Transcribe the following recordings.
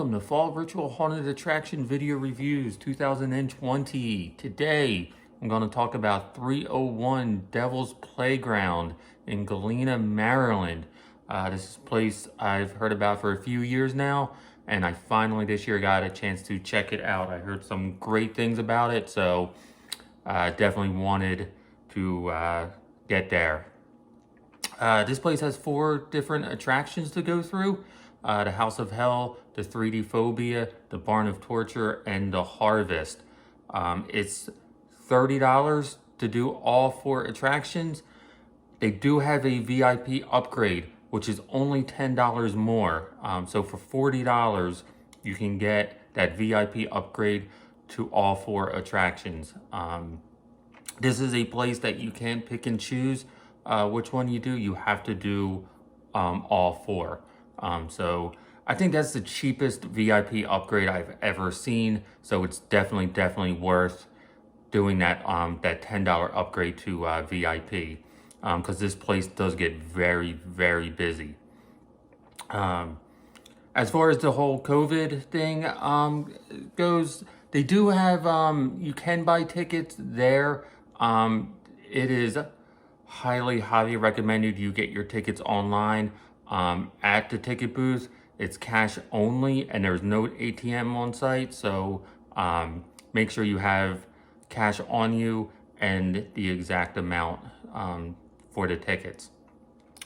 welcome to Fall Ritual Haunted Attraction Video Reviews 2020. Today, I'm going to talk about 301 Devil's Playground in Galena, Maryland. This is a place I've heard about for a few years now, and I finally this year got a chance to check it out. I heard some great things about it, so I definitely wanted to get there. This place has 4 different attractions to go through. The House of Hell, the 3D Phobia, the Barn of Torture, and the Harvest. It's $30 to do all 4 attractions. They do have a VIP upgrade, which is only $10 more. So for $40, you can get that VIP upgrade to all 4 attractions. This is a place that you can't pick and choose which one you do. You have to do all 4. So I think that's the cheapest VIP upgrade I've ever seen. So it's definitely worth doing that that $10 upgrade to VIP because this place does get very busy. As far as the whole COVID thing goes, they do have you can buy tickets there. It is highly recommended you get your tickets online. At the ticket booth, it's cash only and there's no ATM on site, so make sure you have cash on you and the exact amount for the tickets.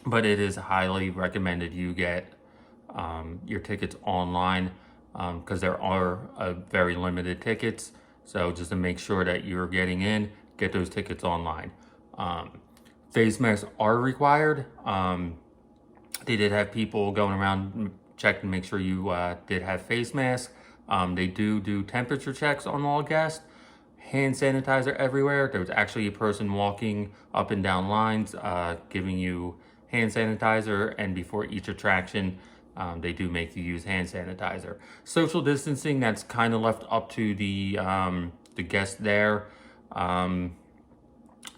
But it is highly recommended you get your tickets online because there are very limited tickets, so just to make sure that you're getting in, get those tickets online. Face masks are required. They did have people going around checking to make sure you did have face masks. They do temperature checks on all guests. Hand sanitizer everywhere. There was actually a person walking up and down lines giving you hand sanitizer, and before each attraction, they do make you use hand sanitizer. Social distancing, that's kind of left up to the guests there. And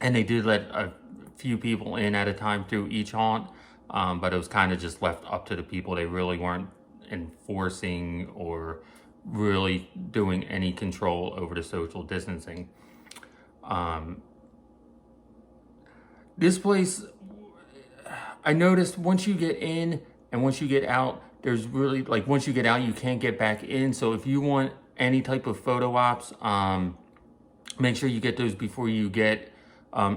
they did let a few people in at a time through each haunt. But it was kind of just left up to the people. They really weren't enforcing or really doing any control over the social distancing. This place, I noticed once you get in and once you get out, there's really, like, once you get out, you can't get back in. So if you want any type of photo ops, make sure you get those before you get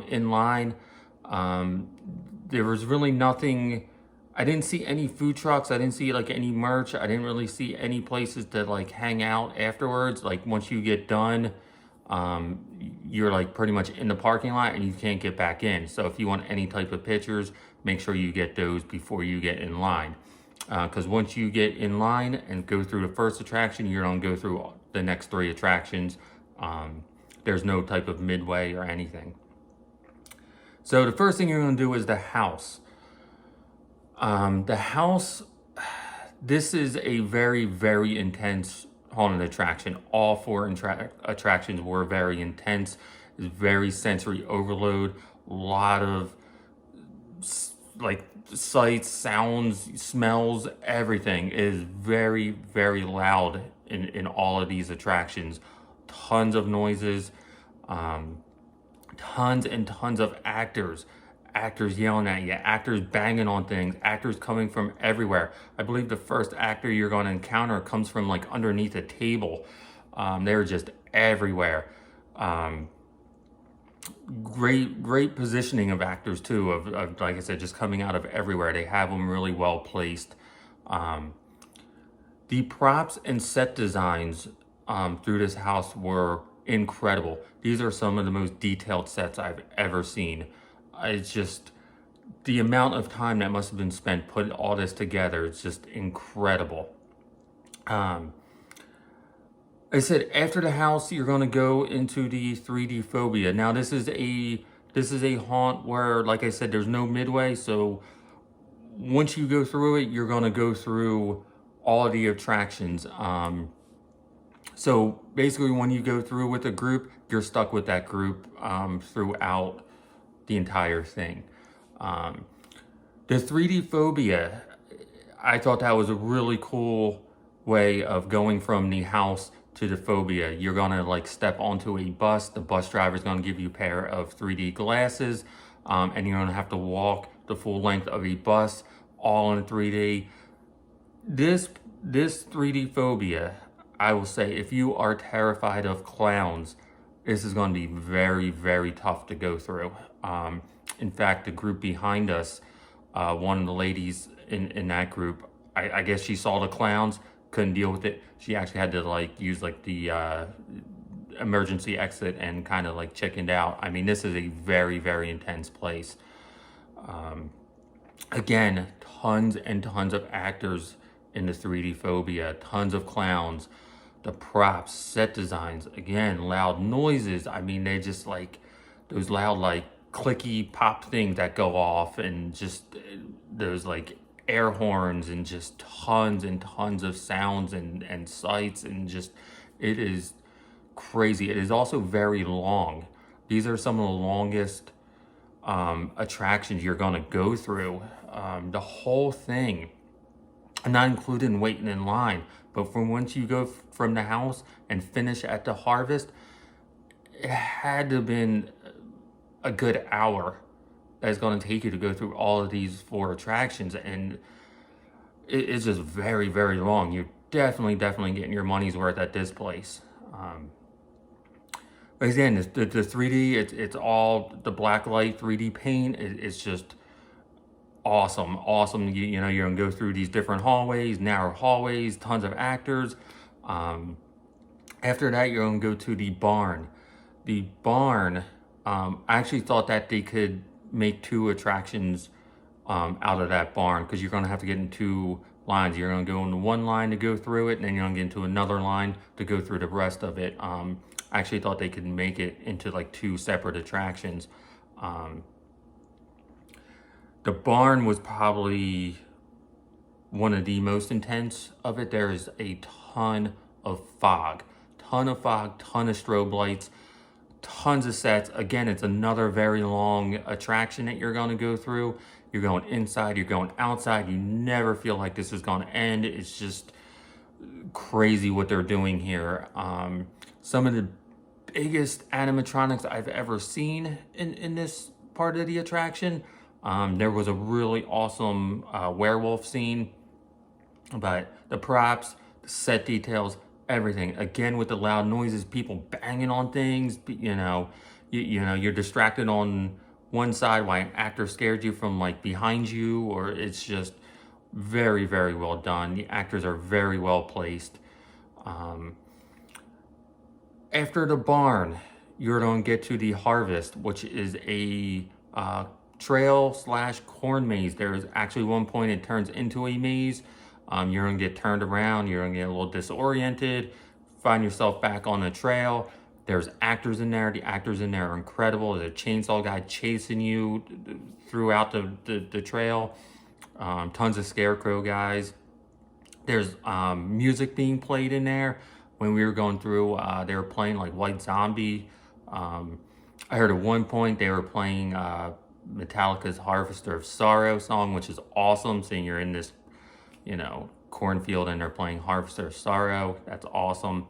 in line. There was really nothing. I didn't see any food trucks. I didn't see like any merch. I didn't really see any places to like hang out afterwards. Like once you get done, you're like pretty much in the parking lot and you can't get back in. So if you want any type of pictures, make sure you get those before you get in line. Because once you get in line and go through the first attraction, you're gonna go through the next 3 attractions. There's no type of midway or anything. So the first thing you're going to do is the house. The house, this is a very intense haunted attraction. All 4 attractions were very intense. It's very sensory overload. A lot of like sights, sounds, smells, everything is very loud in all of these attractions. Tons of noises. Tons and tons of actors yelling at you, actors banging on things, actors coming from everywhere. I believe the first actor you're going to encounter comes from like underneath a table. They're just everywhere. Great positioning of actors too, of like I said, just coming out of everywhere. They have them really well placed. The props and set designs through this house were incredible. These are some of the most detailed sets I've ever seen. It's just the amount of time that must have been spent putting all this together. It's just incredible. I said after the house, you're going to go into the 3D Phobia. Now this is a haunt where, like I said, there's no midway. So once you go through it, you're going to go through all of the attractions. So basically when you go through with a group, you're stuck with that group throughout the entire thing. The 3D Phobia, I thought that was a really cool way of going from the house to the phobia. You're gonna like step onto a bus. The bus driver is gonna give you a pair of 3D glasses, and you're gonna have to walk the full length of a bus, all in 3D. This 3D phobia, I will say, if you are terrified of clowns, this is going to be very, very tough to go through. In fact, the group behind us, one of the ladies in that group, I guess she saw the clowns, couldn't deal with it. She actually had to like use like the emergency exit and kind of like chickened out. I mean, this is a very, very intense place. Again, tons and tons of actors in the 3D phobia, tons of clowns, the props, set designs, again, loud noises. I mean, they just like those loud, like clicky pop things that go off, and just those like air horns, and just tons and tons of sounds and sights, and just, it is crazy. It is also very long. These are some of the longest attractions you're going to go through. The whole thing, not including waiting in line, but from once you go from the house and finish at the harvest, it had to have been a good hour that it's going to take you to go through all of these 4 attractions, and it's just very, very long. You're definitely getting your money's worth at this place. But again, the 3D, it's all the black light 3D paint. It's just awesome. You know, you're gonna go through these different hallways, narrow hallways, tons of actors. After that, you're gonna go to the barn. The barn, I actually thought that they could make 2 attractions out of that barn, because you're gonna have to get in 2 lines. You're gonna go into one line to go through it, and then you're gonna get into another line to go through the rest of it. I actually thought they could make it into like 2 separate attractions. The barn was probably one of the most intense of it. There is a ton of fog, ton of strobe lights, tons of sets. Again, it's another very long attraction that you're going to go through. You're going inside, you're going outside. You never feel like this is going to end. It's just crazy what they're doing here. Some of the biggest animatronics I've ever seen in this part of the attraction. There was a really awesome werewolf scene, but the props, the set details, everything. Again, with the loud noises, people banging on things, you know, you're distracted on one side while an actor scared you from like behind you, or it's just very, very well done. The actors are very well placed. After the barn, you're going to get to the harvest, which is a trail / corn maze. There's actually one point it turns into a maze. You're going to get turned around. You're going to get a little disoriented, find yourself back on the trail. There's actors in there. The actors in there are incredible. There's a chainsaw guy chasing you throughout the trail. Tons of scarecrow guys. There's music being played in there. When we were going through, they were playing like White Zombie. I heard at one point they were playing Metallica's Harvester of Sorrow song, which is awesome, seeing you're in this, you know, cornfield and they're playing Harvester of Sorrow. That's awesome.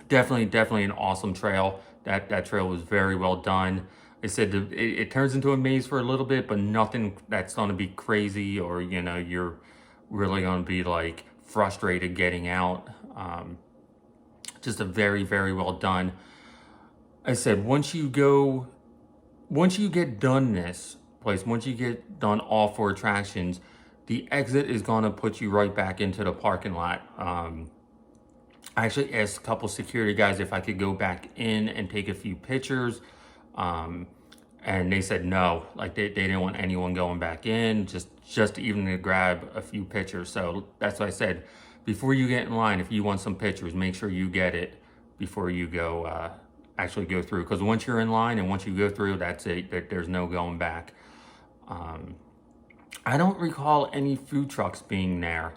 Definitely an awesome trail. That trail was very well done. I said it turns into a maze for a little bit, but nothing that's going to be crazy, or, you know, you're really going to be like frustrated getting out. Just a very, very well done. I said, once you get done this place, once you get done all 4 attractions, the exit is going to put you right back into the parking lot. I actually asked a couple security guys if I could go back in and take a few pictures. And they said no, like they didn't want anyone going back in, just even to grab a few pictures. So that's what I said. Before you get in line, if you want some pictures, make sure you get it before you go actually go through. Because once you're in line and once you go through, that's it. There's no going back. I don't recall any food trucks being there.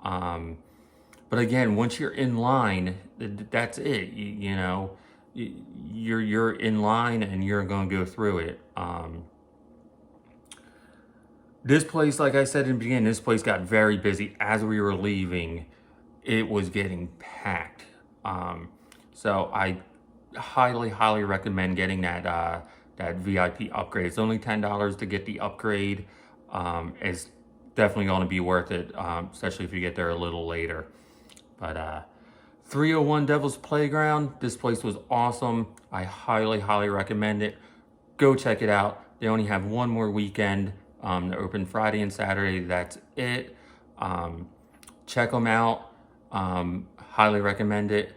But again, once you're in line, that's it. You know, you're in line and you're going to go through it. This place, like I said in the beginning, this place got very busy. As we were leaving, it was getting packed. So I highly recommend getting that VIP upgrade. It's only $10 to get the upgrade. It's definitely going to be worth it, especially if you get there a little later. But 301 Devil's Playground, this place was awesome. I highly recommend it. Go check it out. They only have one more weekend. They're open Friday and Saturday. That's it. Check them out. Highly recommend it.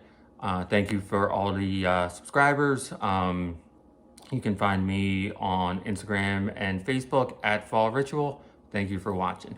Thank you for all the subscribers. You can find me on Instagram and Facebook at Fall Ritual. Thank you for watching.